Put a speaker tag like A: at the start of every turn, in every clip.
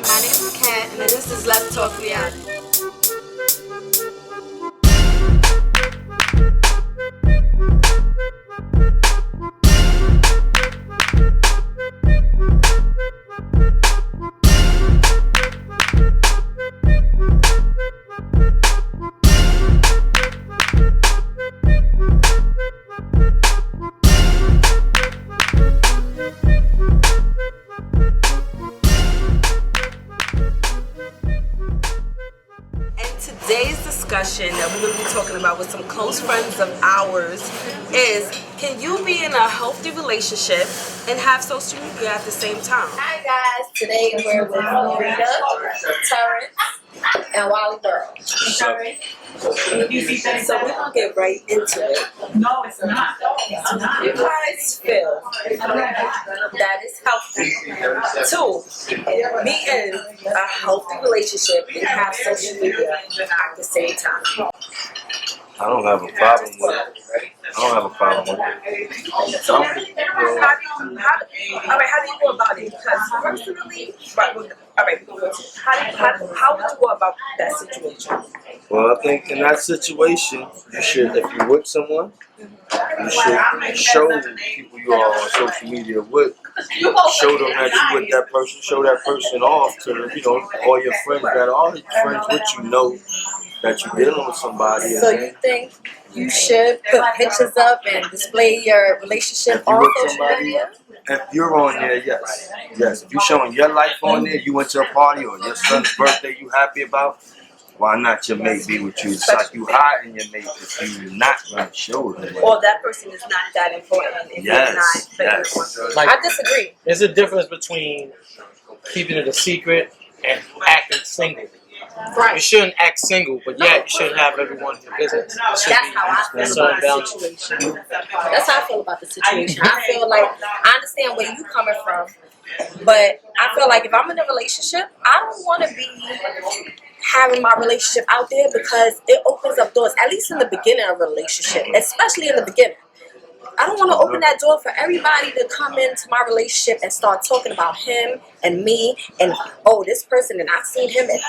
A: My name is Kat, and this is Let's Talk Reality. Today's discussion that we're going to be talking about with some close friends of ours is, can you be in a healthy relationship and have social media at the same time?
B: Hi guys, today we're with Rita, Terrence, and Wally Girl.
A: So we're going to get right into it.
C: No, it's not.
A: Do you guys feel that it's healthy to be in a healthy relationship and have social media at the same time?
D: I don't have a problem with it. I don't have a problem with it.
A: So, how do you go about it? Because personally, how would you go about that situation?
D: Well, I think in that situation, you should, if you're with someone, you should show people you are on social media with. Show them that you with that person. Show that person off to all your friends that are friends with you know that you're dealing with somebody.
B: So you think you should put pictures up and display your relationship on social media?
D: If you're on there, yes. Yes. If you're showing your life on there, you went to a party or your son's birthday you happy about, why not your mate be with you? It's like you hiding your mate if you're not going to show them.
A: Or that person is not that important if
D: Yes,
A: you're not.
D: yes.
B: I disagree.
E: There's a difference between keeping it a secret and acting single.
B: Right.
E: You shouldn't act single, but yet you shouldn't have everyone in your business.
B: That's how I feel about the situation. That's how I feel about the situation. I feel like I understand where you coming from, but I feel like if I'm in a relationship, I don't want to be having my relationship out there because it opens up doors, at least in the beginning of a relationship, especially in the beginning. I don't want to open that door for everybody to come into my relationship and start talking about him and me and this person and I've seen him and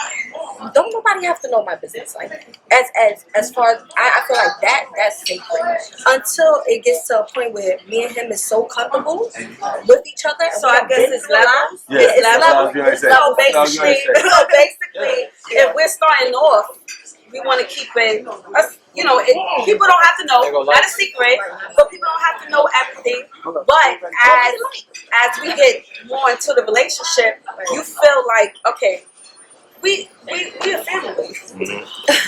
B: don't nobody have to know my business. Like as far as I feel like that's sacred until it gets to a point where me and him is so comfortable with each other.
A: So I guess it's levels.
D: Yeah,
A: It's levels. So basically, if we're starting off, we want to keep it, people don't have to know, not a secret, but people don't have to know everything. But as we get more into the relationship, you feel like, okay, we a family.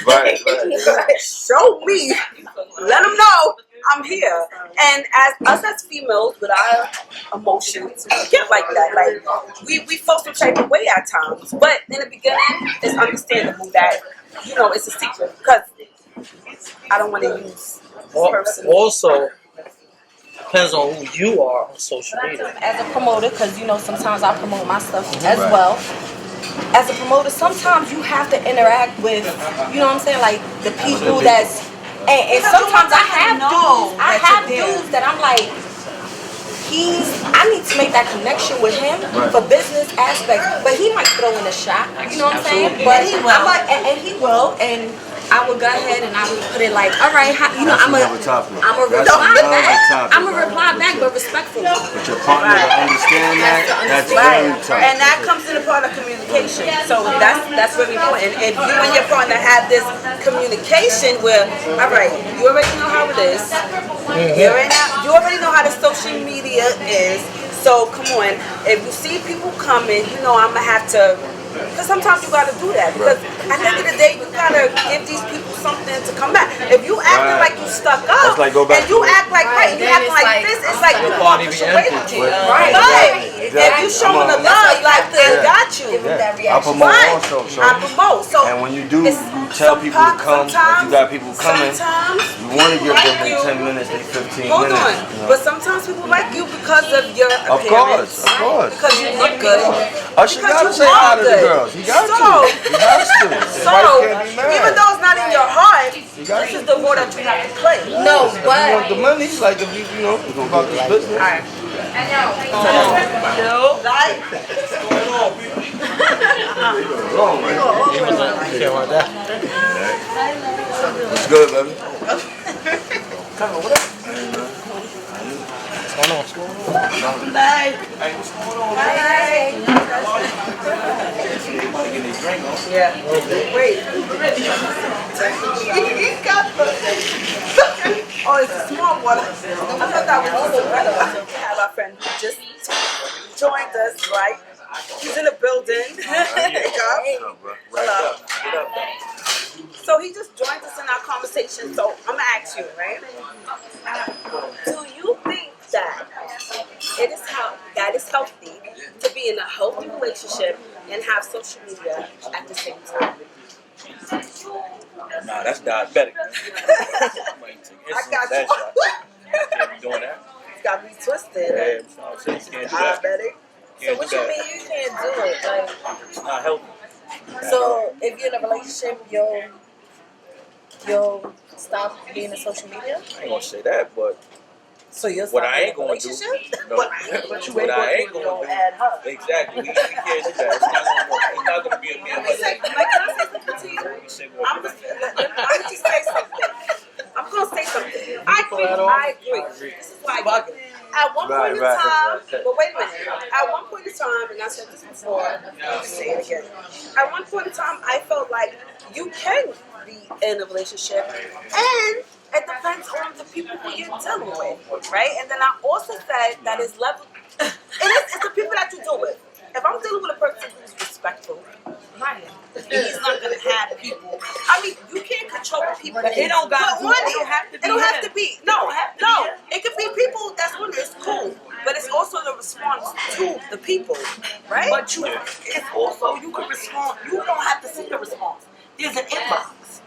D: Right.
A: Show me, let them know I'm here. And as females with our emotions, we get like that. Like we feel some type of way at times. But in the beginning, it's understandable that it's a secret because I don't want to use this person.
E: Also, depends on who you are on social media.
B: As a promoter, because sometimes I promote my stuff as well. As a promoter, sometimes you have to interact with, like the people that's, and sometimes I have dudes that I'm like, I need to make that connection with him for business aspects, but he might throw in a shot, you know what I'm saying? But he will, and he will, and I would go ahead and I would put it like, all right, I'm a reply back, but respectfully.
D: But your partner to understand that's very tough.
A: And that comes in a part of communication. So that's really important. If you and your partner have this communication where, all right, you already know how it is. You already know how the social media is. So come on, if you see people coming, I'm gonna have to. Because sometimes you gotta do that. Because at the end of the day, you gotta give these people something to come back. If you acting like you stuck up, and you act like you acting like this, it's like you want to push away with you. Right. If you showing the love, like this, got you.
D: I promote also.
A: I promote. So
D: and when you do, you tell people to come. If you got people coming, you want to give them 10 minutes, 15 minutes.
A: Hold on. But sometimes people like you because of your appearance.
D: Of course.
A: Because you look good.
D: Usher gotta say hi to the girls. He got to. He has to.
A: So, even though it's not in your heart, this is the role that you have to play.
B: No,
D: If you want the money, like if you know, about this business.
A: All right.
E: You can't want that.
D: It's good, baby.
E: What's going on?
A: Oh, it's a small one. I thought that was also better. We have our friend who just joined us, right? He's in the building. Hello. So he just joined us in our conversation. So I'm gonna ask you, right? Do you think that that is healthy to be in a healthy relationship and have social media at the same time?
C: Nah, that's diabetic. Man.
A: I got
C: that
A: you.
C: shot. Can't be doing that.
A: It's got to be twisted.
C: Yeah, so you can't do that.
A: Diabetic.
B: So what you mean you can't do it? Like,
C: It's not healthy.
B: so if you're in a relationship, you'll stop being on social media?
C: I ain't gonna say that, but
B: So you'll
C: what
B: stop
C: I
B: being
C: ain't
B: in a
C: gonna do.
B: relationship?
C: No,
A: But you
C: what
A: ain't
C: I ain't
A: gonna
C: gonna do.
A: add her.
C: Exactly. We can't do that. It's not gonna work. It's not gonna be a man.
A: Let me say, can I say something to you? I'm just say something. I'm gonna say something. I agree. This is why at one point in time, but wait a minute. At one point in time, and I said this before, I'll say it again. At one point in time, I felt like you can be in a relationship, and it depends on the people who you're dealing with, right? And then I also said that it's level. It's the people that you deal with. If I'm dealing with a person who's respectful, right, he's not gonna have people. I mean, you can't control the people.
F: But it don't got to. It don't have to be.
A: It don't have to be. No,
F: have to
A: no.
F: be.
A: It could be people that's when it's cool, but it's also the response to the people, right?
F: But it's also you can respond. You don't have to see the response. There's an inbox.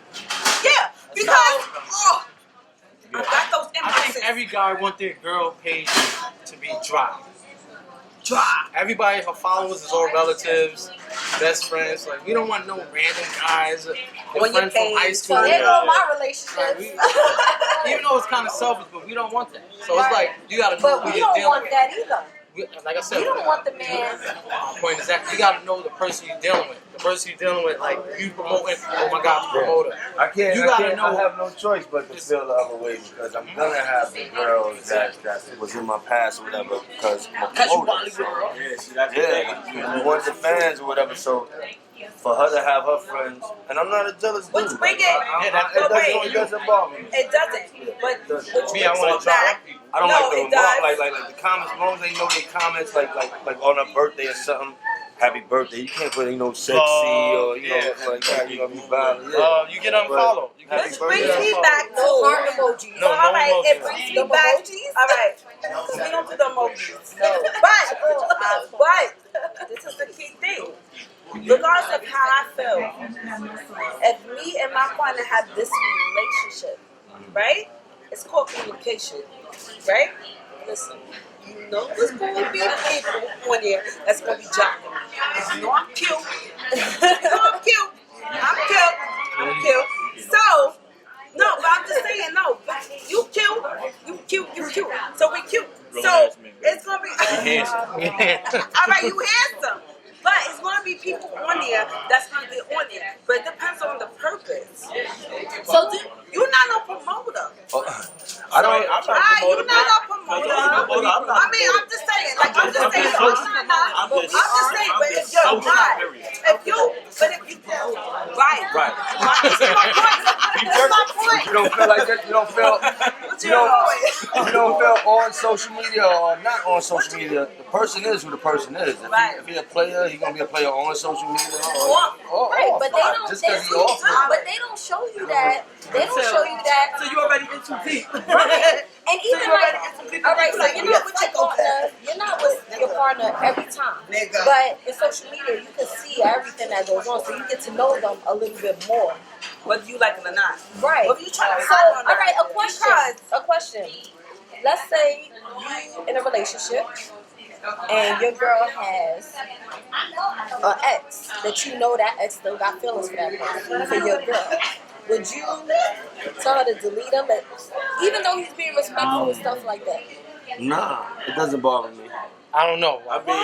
A: Yeah, because I got those
E: I think
A: inboxes.
E: every guy wants their girl page to be dry. Dry. Everybody, her followers is all relatives, best friends. Like we don't want no random guys, your
A: On your
E: friend from high
A: page.
E: school.
B: So there go my
E: Like,
B: relationships.
E: even though it's kind of selfish, but we don't want that. So it's like you gotta know
B: But
E: who
B: we
E: you're
B: don't
E: dealing
B: want
E: with.
B: that either.
E: Like I said,
B: We don't want the man.
E: my point is that you gotta know the person you're dealing with. The person you're dealing with, like you promoting. Oh my God, promoter.
D: I can't.
E: You
D: I
E: gotta
D: can't.
E: know.
D: I have no choice but to feel the other way because I'm gonna have the girls that was in my past or whatever because I'm a promoter. So,
C: Yeah, see, that's
D: yeah, you want the fans or whatever. So for her to have her friends, and I'm not a jealous dude.
A: Which bring it.
D: It doesn't bother me.
A: It doesn't. But which
E: Me, I
A: brings
E: wanna
A: it back.
D: I don't
A: No,
D: like the
A: it does.
D: like the comments. As long as they know they comments, like on her birthday or something. Happy birthday. You can't put sexy or like that. You know, be violent. Yeah.
E: You get unfollowed. You get
A: Which brings me back to
B: No heart emojis.
E: No,
A: so, all right,
E: emojis.
A: it brings me back. All right, because we don't do the emojis. No. But this is the key thing. Regardless of how I feel, if me and my partner have this relationship, right? It's called communication, right? Listen, you know there's going to be people on there that's going to be jocking me. You know I'm cute. You know I'm cute. I'm cute. So, no, but I'm just saying, no, you cute. So we cute. So it's gonna be all right, you handsome. But it's gonna be people on there that's gonna get on there. But it depends on the purpose. So you're not no promoter.
D: I don't. I'm not
A: You're
D: promoting.
A: not no promoter. I mean, I'm just saying, like I'm just saying, I'm just saying, but if you're not, if you right. This is my point. This is my point.
D: You don't feel like that. You don't feel. You don't feel on social media or not on social media. The person is who the person is. If he a player, he's gonna be a player on social media.
B: Right, but they don't.
D: Just because he off it.
B: But they don't show you that. They don't show you that.
F: So you already in too deep.
B: And even like, all right, so you're not with your partner. You're not with your partner every time. But in social media, you can see everything that goes on, so you get to know them a little bit more.
A: Whether you like it or not.
B: Right.
A: Whether you trying to
B: So,
A: fight or
B: all
A: not.
B: right, a question. Let's say you in a relationship and your girl has an ex that you know that ex still got feelings for that person, for your girl. Would you tell her to delete him, even though he's being respectful and stuff like that?
D: Nah, it doesn't bother me.
E: I don't know.
C: I mean,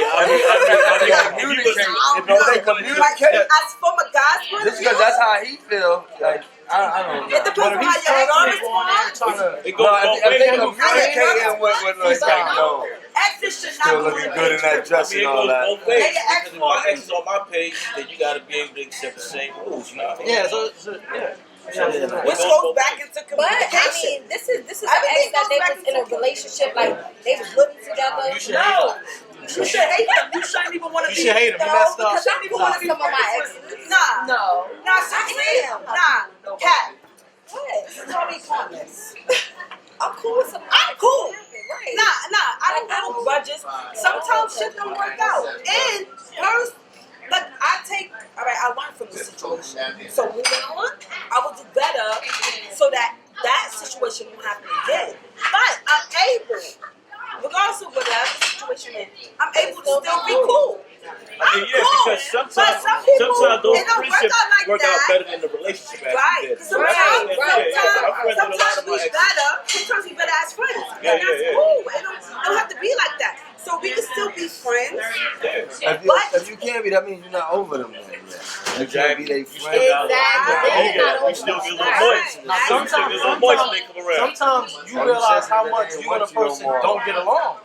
C: if they communicate,
A: As from a guy's point of
D: Just
A: view,
D: because that's how he feel, like, I don't know.
A: it depends on how your ex respond.
C: it goes both
D: If they
C: ways.
D: communicating with like, no,
F: Exes should
D: still
F: not
D: looking
F: be
D: good in that dress
C: I
D: and
C: mean, it
D: all
C: goes
D: that.
C: both ways.
F: Hey, your ex
C: Because if my ex is on my page, then you gotta be able to accept the same rules. Now,
E: Yeah, so yeah.
A: Which goes back into
B: But I
A: communication.
B: mean, this is an
A: Everything
B: ex that they
A: goes back
B: was in a
A: into
B: relationship, like they was living together.
E: You should
F: No. You should hate them. You shouldn't even want to
E: You
F: be.
E: should hate him. You
B: No,
E: messed up.
B: because I'm cool with some of my exes.
A: Nah,
B: No.
A: nah, seriously, nah, Cat.
B: What?
A: Tell me promise.
B: I'm cool with some.
A: I'm cool.
B: Right.
A: Nah, I don't hold grudges. Sometimes shit don't work out. And first, like alright, I learned from this situation. So moving on, I will do better so that situation won't happen again. But I'm able, regardless of whatever the situation is, I'm able to still be cool.
C: I mean, yeah,
A: cool,
C: because
A: but
C: sometimes
A: some people,
C: those
A: it don't work
C: friendships
A: out like
C: work out
A: that.
C: better than the relationship actually
A: Right.
C: did.
A: Sometimes
C: I'm friends with a lot of
A: we
C: my exes.
A: better. Sometimes we better as friends.
C: Yeah,
A: And that's
C: yeah.
A: cool. It don't have to be like that. So we can still be friends.
D: If you can't be, that means you're not over them. Then, yeah. You can't be their friend.
C: We still get a little moist.
E: Sometimes you realize how much you and a person don't get along.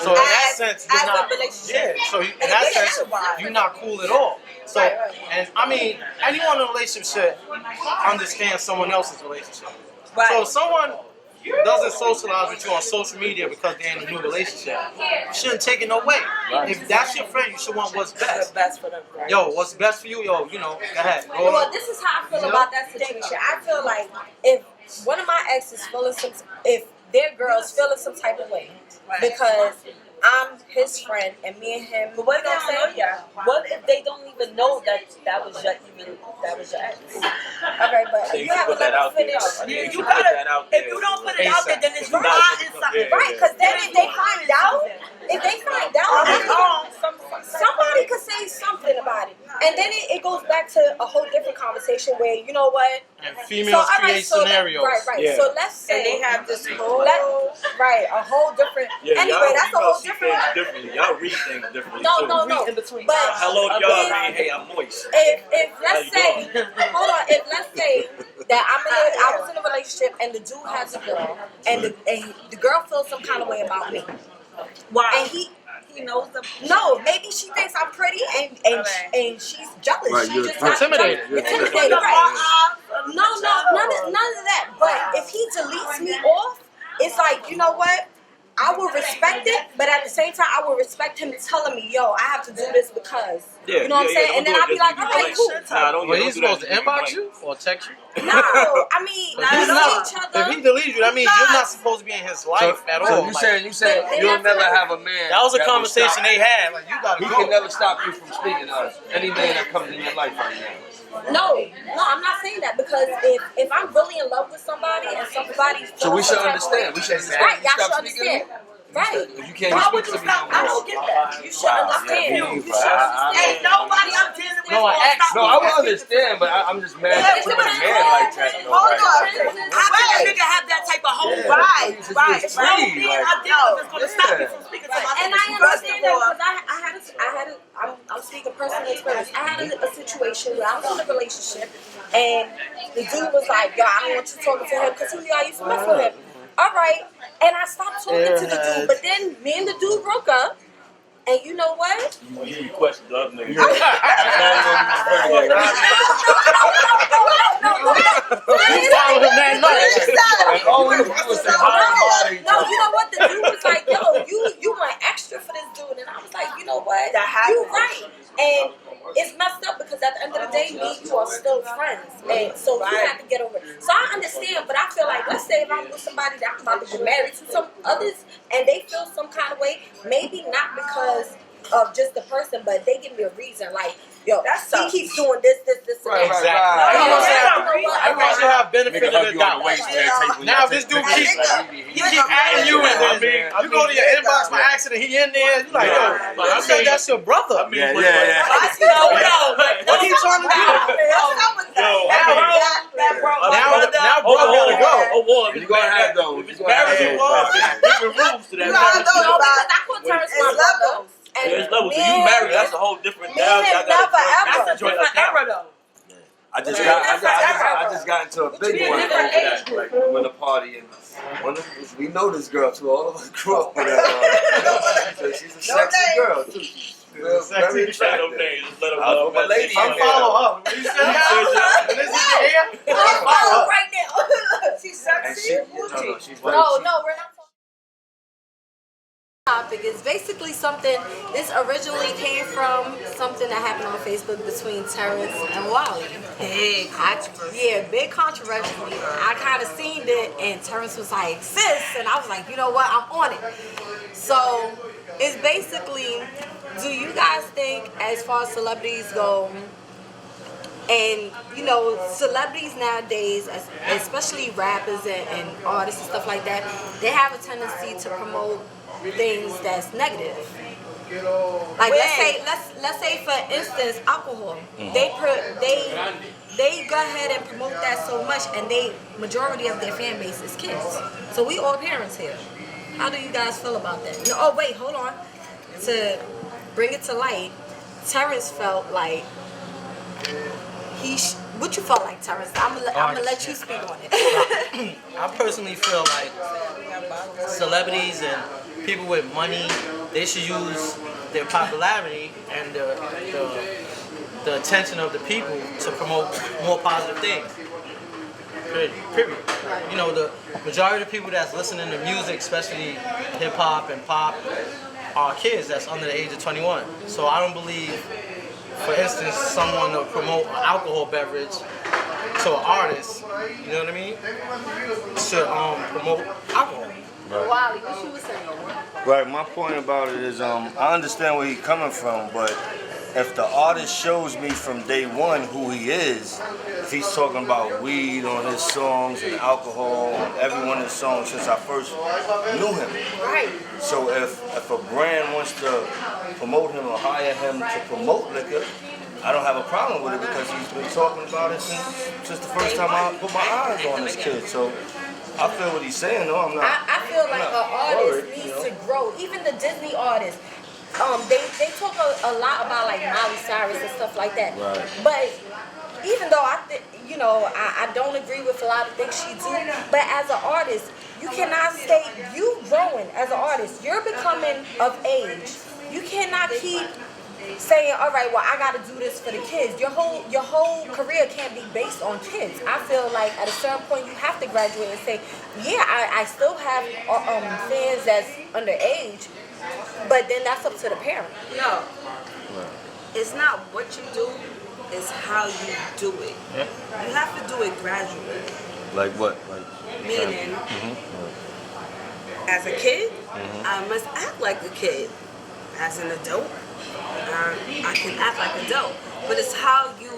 E: So in that sense, you're
A: As a
E: not.
A: relationship.
E: Yeah. So in that sense, you're not cool at all. So, and I mean, anyone in a relationship understands someone else's relationship. So if someone doesn't socialize with you on social media because they're in a new relationship, you shouldn't take it no way. If that's your friend, you should want what's best.
A: Best for them. Right?
E: Yo, what's best for you? Yo, go ahead. Go
B: Well,
E: on.
B: this is how I feel about that situation. I feel like if one of my exes if their girl's feeling some type of way because I'm his friend and me and him.
A: But what if they don't know yet? What if they don't even know that was your ex?
B: Okay, but
C: You
B: you
C: should
B: have to
C: put
B: let
C: that out
B: me
C: there.
B: finish.
C: You
F: You
C: should put
F: gotta.
C: that out there.
F: If you don't put it out there, then it's
E: ASAP.
F: not inside.
B: Right, because then if they find out, somebody could say something about it. And then it goes back to a whole different conversation where, you know what?
E: And females create scenarios.
B: Right.
C: Yeah.
B: So let's say
A: And they have this whole.
B: a whole different.
C: Yeah,
B: anyway,
C: y'all
B: that's a whole
C: females see
B: different.
C: things differently. Y'all read things differently
B: No.
C: too.
B: But
C: Hello to y'all mean, hey, I'm moist.
B: if
C: How
B: let's
C: you
B: say,
C: doing?
B: hold on, if let's say that I was in a relationship and the dude has a girl and the girl feels some kind of way about me.
A: Why?
B: And
A: He knows them.
B: no, maybe she thinks I'm pretty and she's jealous.
D: Right,
B: she
D: you're
B: just got
E: intimidated.
B: jealous. Intimidated, right? No, none of that. But if he deletes me off, it's like, you know what? I will respect it, but at the same time, I will respect him telling me, yo, I have to do this because. You know what I'm saying? And then I'll be like, all right, cool.
E: Well, he's supposed to inbox you or text you?
B: No, I mean, we see each
E: If
B: other.
E: he deleted you, that means you're not supposed to be in his life at all.
D: So you saying you'll never have a man.
E: That was a
D: will
E: conversation
D: stop-
E: they had. Like, you gotta
D: He
E: go.
D: can never stop you from speaking to us. Any man that comes in your life right now.
B: No, I'm not saying that because if I'm really in love with somebody and somebody.
D: So we should
B: feels some type of
D: understand. We should
B: way- Right, y'all
D: stop
B: should
D: speaking.
B: understand. Right.
D: If you can't
F: Why
D: speak
F: would
D: to
F: you
D: me no
F: stop? I
D: more.
F: don't get that.
B: You should understand.
D: Yeah,
B: You
D: me,
B: should
D: I-
B: understand.
F: Ain't nobody I'm dealing with.
E: No,
F: gonna
E: an ex-
F: stop
D: No,
F: me.
D: I will understand, but I'm just mad that you with a man like that. Though,
A: Hold
D: right?
A: on.
F: How can a nigga have that type of hope?
D: Yeah.
A: Right.
F: No man I deal with is gonna stop me from speaking to my
B: And I understand that because I'm speaking personal experience. I had a situation where I was in a relationship and the dude was like, yo, I don't want you talking to him because he knew I used to mess with him. All right. And I stopped talking to the dude, but then me and the dude broke up. And you know what?
C: You question the other nigga.
E: You follow him that night.
D: And all we do is say hi and bye to each
B: No,
D: other.
B: you know what? The dude was like, yo, you went extra for this dude. And I was like, you know what? You right. And it's messed up because at the end of the day, me and you are still friends. And so you have to get over it. So I understand, but I feel like, let's say if I'm with somebody that I'm about to get married to, some others, and they feel some kind of way, maybe not because of just the person, but they give me a reason. Like, yo, he keeps doing this, and
D: Right,
B: that.
D: right,
E: Everyone should have benefit
D: Nigga
E: of
D: hug
E: the
D: you on
E: doubt.
D: the waist, man. Take when
E: Now,
D: y'all
E: if this
D: take
E: dude
D: pictures,
E: keep
D: like,
E: adding you in there, you go to your inbox for access accident, he in there. You like, yo, I said that's your brother.
C: I mean,
D: Yeah.
F: No.
E: What he trying to do?
F: Now, bro,
E: Now, bro, gotta go.
D: You're gonna have those.
C: If it's marriage involved, there's different rules to that.
F: You gotta know
B: No,
F: about
B: because I put Terrence my
F: it's
B: brother.
F: levels.
B: And
C: There's levels. So
B: me
C: you
B: and-
C: married, that's a whole different.
F: Me
C: Now
F: and
C: y'all
F: him
C: got
F: never ever.
C: a joint account.
F: though.
D: I just got into a big one over that, like when the party and we know this girl too. All of us grew up with her. So she's a sexy girl too. She's very attractive. I'll put my lady
E: I'm
D: in there.
E: follow up. What you said? This is the air.
B: Oh, right now.
F: She's
D: And
F: sexy.
D: she's
B: No, we're not talking. Topic is basically something. This originally came from something that happened on Facebook between Terrence and Wally.
A: Big controversy.
B: Yeah, big controversy. I kind of seen it, and Terrence was like, "Sis," and I was like, "You know what? I'm on it." So it's basically, do you guys think, as far as celebrities go, and you know, celebrities nowadays, especially rappers and artists and stuff like that, they have a tendency to promote things that's negative. Like let's say for instance alcohol. They go ahead and promote that so much, and majority of their fan base is kids. So we all parents here. How do you guys feel about that? No, oh wait, hold on. To bring it to light, Terrence felt like what you felt like, Terrence? I'm gonna let you speak on it.
E: I personally feel like celebrities and people with money, they should use their popularity and the attention of the people to promote more positive things. Period. You know, the majority of the people that's listening to music, especially hip hop and pop, are kids that's under the age of 21. So I don't believe, for instance, someone to promote an alcohol beverage to an artist, you know what I mean, should promote alcohol.
B: Wally, what you was saying?
D: Right, my point about it is I understand where he's coming from, but if the artist shows me from day one who he is, if he's talking about weed on his songs and alcohol on every one of his songs since I first knew him.
B: Right.
D: So if a brand wants to promote him or hire him to promote liquor, I don't have a problem with it because he's been talking about it since the first time I put my eyes on this kid. So I feel what he's saying, though.
B: I feel like an artist needs to grow. Even the Disney artists, they talk a lot about like Miley Cyrus and stuff like that.
D: Right.
B: But even though I don't agree with a lot of things she do, but as an artist, you cannot stay. You growing as an artist, you're becoming of age. You cannot keep saying, all right, well, I got to do this for the kids. Your whole career can't be based on kids. I feel like at a certain point you have to graduate and say, yeah, I still have fans that's underage, but then that's up to the parent.
A: No. It's not what you do, it's how you do it.
D: Yeah.
A: You have to do it gradually.
D: Like what?
A: Meaning, as a kid, I must act like a kid. As an adult, I can act like an adult. But it's how you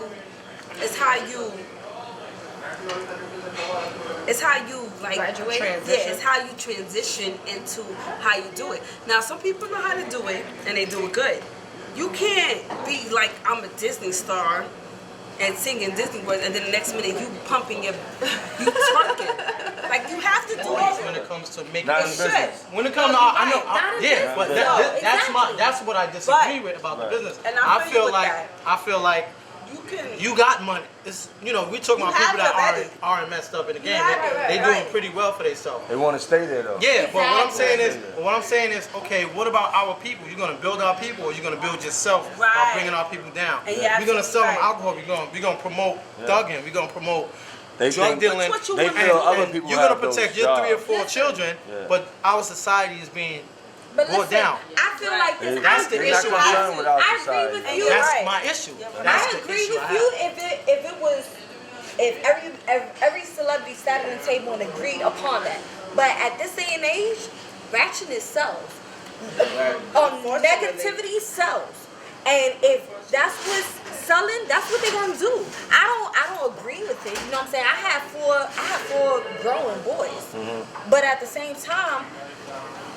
A: like
B: Graduate?
A: Yeah, it's how you transition into how you do it. Now, some people know how to do it and they do it good. You can't be like, I'm a Disney star and singing Disney words, and then the next minute you pumping you twerking. Like, you have to do it.
E: When it comes to making
D: Not in
A: It
D: business.
A: should.
E: When it comes to, yeah, but that's what I disagree with about the business.
A: And I feel
E: I feel like you got money. It's, we talking about people that aren't messed up in the game. They doing pretty well for themselves.
D: They want to stay there, though.
E: Yeah, but what I'm saying is, okay, what about our people? You're gonna build our people, or you're gonna build yourself by bringing our people down?
A: And
E: We're gonna sell them alcohol. We're gonna promote thugging. We're gonna promote drug dealing.
D: They feel other people
E: You're gonna
D: have those
E: protect your 3 or 4
D: jobs.
E: children, but our society is being
B: But
E: brought down.
B: I feel like this.
E: That's the issue I have.
B: I agree with you.
E: That's my issue. That's
B: I
E: the
B: agree
E: issue
B: with
E: I
B: you
E: have.
B: if every celebrity sat at the table and agreed upon that. But at this day and age, ratchetness sells. Negativity sells. And if that's what's selling, that's what they're gonna do. I don't agree with it. You know what I'm saying? I have four growing boys. But at the same time,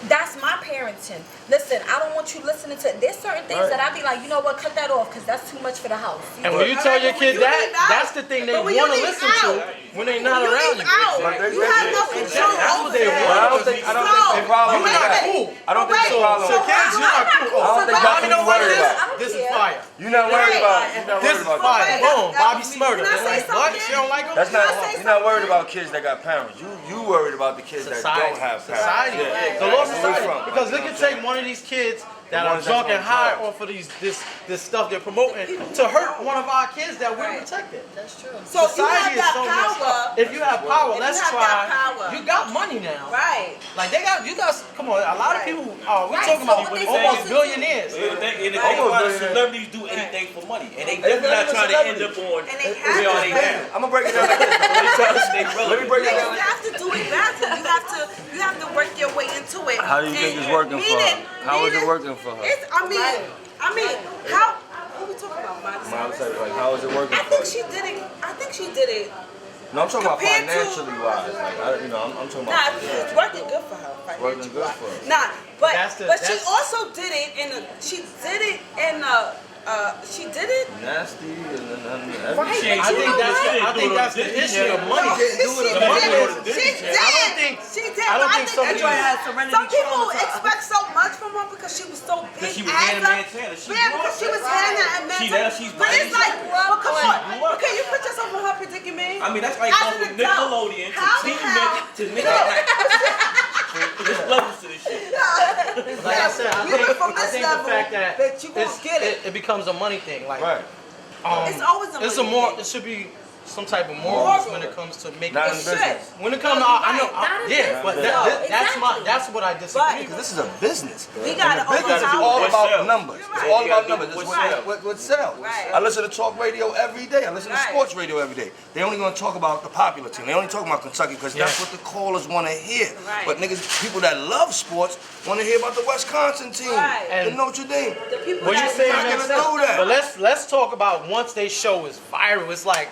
B: that's my parenting. Listen, I don't want you listening to. There's certain things that I be like, you know what, cut that off because that's too much for the house.
E: And when you tell your kid that, that's the thing they want to listen to when they not around you.
F: You have no control.
E: That's what they want.
D: I don't think the problem
E: You're
D: is
E: not
D: that.
E: cool.
D: I don't think the problem
E: So
D: is
E: kids, you're not cool.
D: I don't think that's what
E: Mommy don't
D: you're
E: like
D: worried
E: this.
D: about.
E: This is fire.
D: You're not worried about. You're not
E: This
D: worried
E: is
D: about
E: fire.
D: that.
E: Boom. Bobby Smurder.
F: Can I say
E: What?
F: something?
E: She don't like him?
D: That's not. You're not worried about kids that got parents. You worried about the kids that don't have parents.
E: Society.
D: Yeah.
E: The law
D: Where you
E: society.
D: from?
E: Because they can take one of these kids that are
D: ones
E: drunk
D: that's
E: and
D: on
E: high
D: drugs.
E: off of this stuff they're promoting to hurt one of our kids that we're protected.
B: That's true.
F: So
E: Society
F: you have
E: is so
F: that
E: messed
F: power.
E: up. If you have power,
F: If
E: let's
F: you have
E: try.
F: that power.
E: You got money now.
F: Right.
E: Like you guys, come on. A lot of people. We're
B: Right,
E: talking
B: so
E: about
B: what they
E: almost
B: supposed to
E: billionaires.
C: And the thing about it, celebrities do anything for money, and they definitely not trying to end up on
F: And they
C: where are they
F: have
C: now.
D: I'm gonna break it down like this.
C: They trying to stay
D: Let me
C: relevant.
D: break it
F: You
D: down like
F: have to do it badly. You have to work your way into it.
D: How do you think it's working for her? How is it working for her?
F: It's, I mean, how? What we talking about, Miley
D: Miley
F: Cyrus?
D: Cyrus, like, how is it working
F: I
D: for
F: think
D: her?
F: she did it. I think she did it.
D: No, I'm talking about
F: compared to-
D: financially wise. Like, I'm talking
F: Nah,
D: about.
F: it's working good for her.
D: Working good for her.
F: Nah, but she
E: that's-
F: also did it in a. She did it in a. She did it.
D: Nasty and everything.
B: Right.
E: I think that's the issue of money.
F: She did.
E: She did. I don't think so many-
F: Some people expect so much from her because she was so big.
C: She was
F: as
C: Hannah
F: a-
C: Montana. She
F: Yeah,
C: grew
F: because
C: up
F: she was
C: there.
F: Hannah and
C: She
F: Montana.
C: now she's
F: But it's
C: Miley
F: like,
C: Cyrus.
F: well, come
C: She
F: on.
C: grew up.
F: Can you put yourself in her predicament?
C: I mean, that's like
F: As
C: going
F: an
C: from
F: adult,
C: Nickelodeon
F: how
C: to
F: the
C: Teen
F: hell-
C: to Nick at Night. There's levels to this shit.
E: Like I said, I
F: You went from
E: think
F: this
E: the
F: level
E: fact that
F: that you won't get it.
E: it becomes a money thing. Like,
D: Right.
F: It's always a
E: it's
F: money
E: more.
F: thing.
E: It should be some type of morals when it comes to making.
D: Not in
F: Shit.
D: business.
E: When it comes to, I know,
B: Not in
E: yeah,
B: business.
E: but
B: No,
E: that's what I disagree
D: Because
E: with.
D: this is a business.
F: We gotta
D: Business is
F: overpower
D: all
F: it.
D: about
C: What
D: numbers.
C: sells?
D: It's
C: Right.
D: all
C: You
D: about
C: gotta
D: numbers.
C: do
D: It's
C: what
D: what sells.
F: Right.
D: I listen to talk radio every day. I listen to
F: Right.
D: sports radio every day. They only gonna talk about the popular team. They only talk about Kentucky because that's
E: Yeah.
D: what the callers want to hear.
F: Right.
D: But niggas, people that love sports want to hear about the Wisconsin team,
F: Right.
D: the
E: And-
D: Notre Dame.
F: The people
E: What you
F: that
E: saying
D: not
E: makes
D: gonna
E: sense.
D: do that.
E: But let's talk about once they show is viral. It's like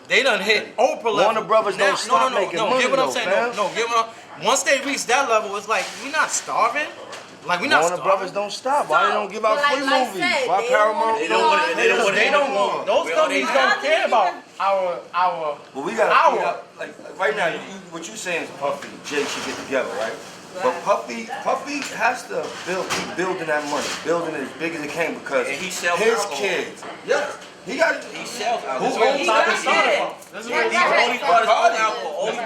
E: they done hit Oprah level.
D: Warner Brothers
E: Now-
D: don't stop making money
E: Get what I'm
D: though,
E: saying?
D: fam.
E: No, get what I'm. Once they reach that level, it's like we not starving. Like we not
D: Warner
E: starving.
D: Brothers don't stop. Why they don't give out
B: But
D: free
B: like
D: movies?
B: said,
D: Why
B: they
D: Paramount?
C: They don't want it. They don't want
E: They
C: it.
E: don't want those
C: Well,
E: companies
C: they
E: don't
F: have.
E: care about our.
D: Well, we
E: Our-
D: got like right now. What you saying is Puffy, Jay should get together, right? But Puffy has to keep building that money, building it as big as it can because
C: And he sells
D: his
C: alcohol.
D: kids. Yes, he got.
C: He sells
D: Who
C: alcohol.
D: owns
C: He
D: that?
C: got it.
E: This is
B: Yeah,
E: where
B: right,
C: He only bought his own alcohol. All these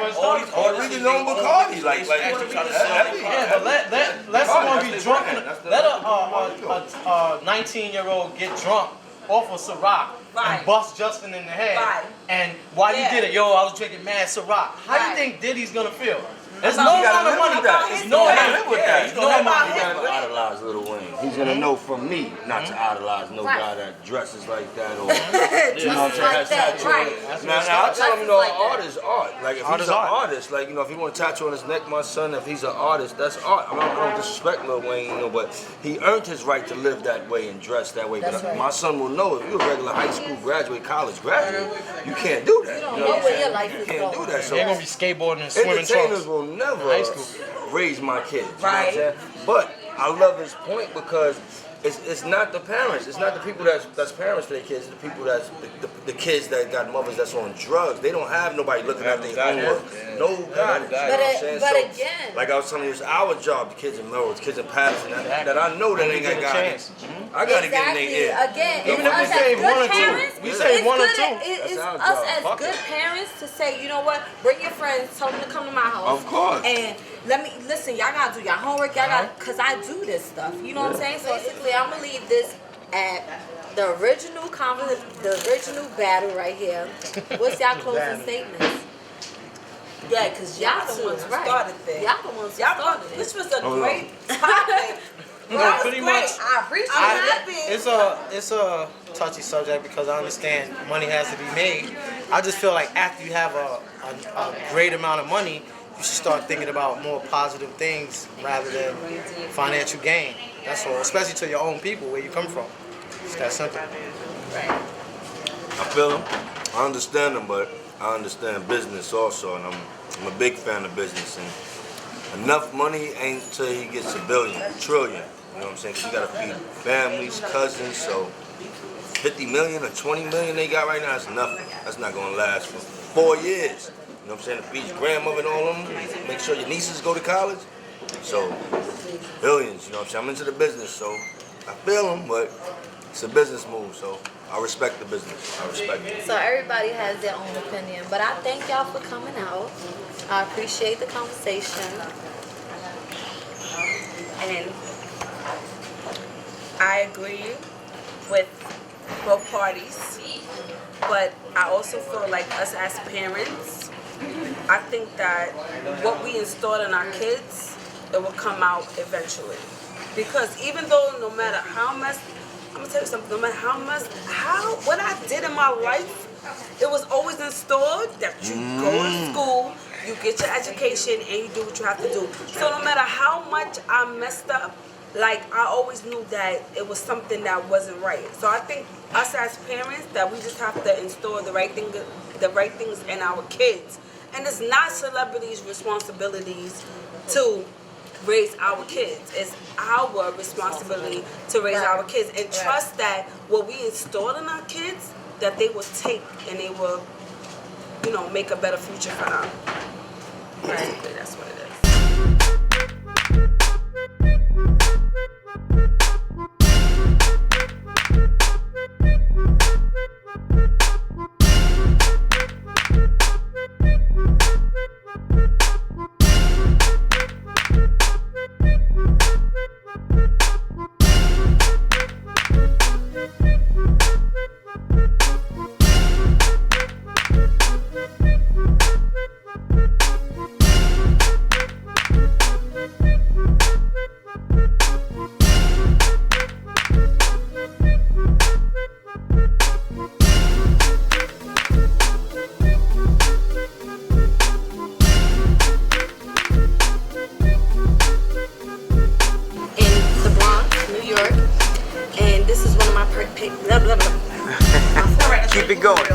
D: Puerto
C: artists,
D: Ricans own Bacardi, like
C: actually trying to
D: that's
C: sell
D: heavy.
C: their
E: Yeah,
C: product.
E: but let someone be drunk. Let a 19-year-old get drunk off of Ciroc
F: Right.
E: and bust Justin in the head.
F: Right.
E: And why
F: Yeah.
E: you did it? Yo, I was drinking mad Ciroc. How
F: Right.
E: you think Diddy's gonna feel? There's
F: About-
E: no
D: He gotta
E: amount of
D: live
E: money.
D: with that.
E: There's
F: He
E: no
F: gotta
E: amount
D: live with
E: yeah,
D: that.
E: he's
D: He
E: no
F: don't
E: amount.
F: have-
D: He gotta idolize Lil Wayne. He's gonna know from me not to idolize no
B: Right.
D: guy that dresses like that or you know what I'm saying?
B: Like
D: Has
B: that,
D: tattoos.
B: right.
D: Now I tell him, you know,
B: Like that.
D: art is art. Like if
E: Art
D: he's
E: is
D: an
E: art.
D: artist, like you know, if he want a tattoo on his neck, my son, if he's an artist, that's art. I don't disrespect Lil Wayne, you know, but he earned his right to live that way and dress that way.
B: That's
D: But
B: right.
D: my son will know if you're a regular high school graduate, college graduate, you can't do that.
B: You don't
D: know
B: know
D: what I'm
B: where your
D: saying?
B: life
D: You
B: is
D: can't do
B: going.
D: that. So
E: They're gonna be skateboarding and swimming
D: entertainers
E: trunks.
D: will never
E: High school.
D: raise my kids. You know what I'm
F: Right.
D: saying? But I love his point because it's not the parents. It's not the people that's parents for their kids. It's the people that's the kids that got mothers that's on drugs. They don't have nobody looking at their homework. No guidance. You know what I'm saying?
B: But
D: So,
B: again-
D: like I was telling you, it's our job. The kids in Melrose, kids in Patterson, that I know that ain't got
E: Get a
D: guidance.
E: chance.
D: I gotta get in their
B: Exactly.
D: ear.
B: Again,
E: Even
B: it's
E: if we
B: us
E: save
B: as
E: one
B: good
E: or two,
B: parents,
E: we
B: it's
E: save one or
B: good-
E: two.
B: It's
D: That's our
B: us
D: job.
B: as
D: Fuck
B: good
D: it.
B: parents to say, you know what, bring your friends, tell them to come to my house.
D: Of course.
B: And let me listen. Y'all gotta do your homework. Y'all got, cause I do this stuff. You know what I'm saying? So basically, I'm gonna leave this at the original the original battle right here. What's y'all closing statements?
F: Yeah, because y'all the
B: too,
F: ones who
B: right.
F: started this.
B: Y'all the ones who
F: Y'all
B: started it.
F: This was a
D: Oh, no.
F: great topic.
E: No,
F: That was
E: pretty
F: great.
E: much.
F: I appreciate it.
E: It's a touchy subject because I understand money has to be made. I just feel like after you have a great amount of money, you should start thinking about more positive things rather than financial gain. That's all, especially to your own people where you come from. It's that simple.
D: I feel him. I understand him, but I understand business also, and I'm a big fan of business. And enough money ain't till he gets a billion, trillion. You know what I'm saying? 'Cause you gotta feed families, cousins. So 50 million or 20 million they got right now is nothing. That's not gonna last for 4 years. You know what I'm saying? To feed your grandmother and all of them. Make sure your nieces go to college. So billions. You know what I'm saying? I'm into the business, so I feel them, but it's a business move. So I respect the business. I respect it.
B: So everybody has their own opinion, but I thank y'all for coming out. I appreciate the conversation.
A: And I agree with both parties, but I also feel like us as parents, I think that what we install in our kids, it will come out eventually. Because even though no matter how much, I'm gonna tell you something, no matter what I did in my life, it was always installed that you go to school, you get your education, and you do what you have to do. So no matter how much I messed up, like I always knew that it was something that wasn't right. So I think us as parents that we just have to install the right things in our kids. And it's not celebrities' responsibilities to raise our kids. It's our responsibility to raise our kids and trust that what we install in our kids, that they will take and they will, make a better future for them. Basically, that's what it is.
G: Keep it going.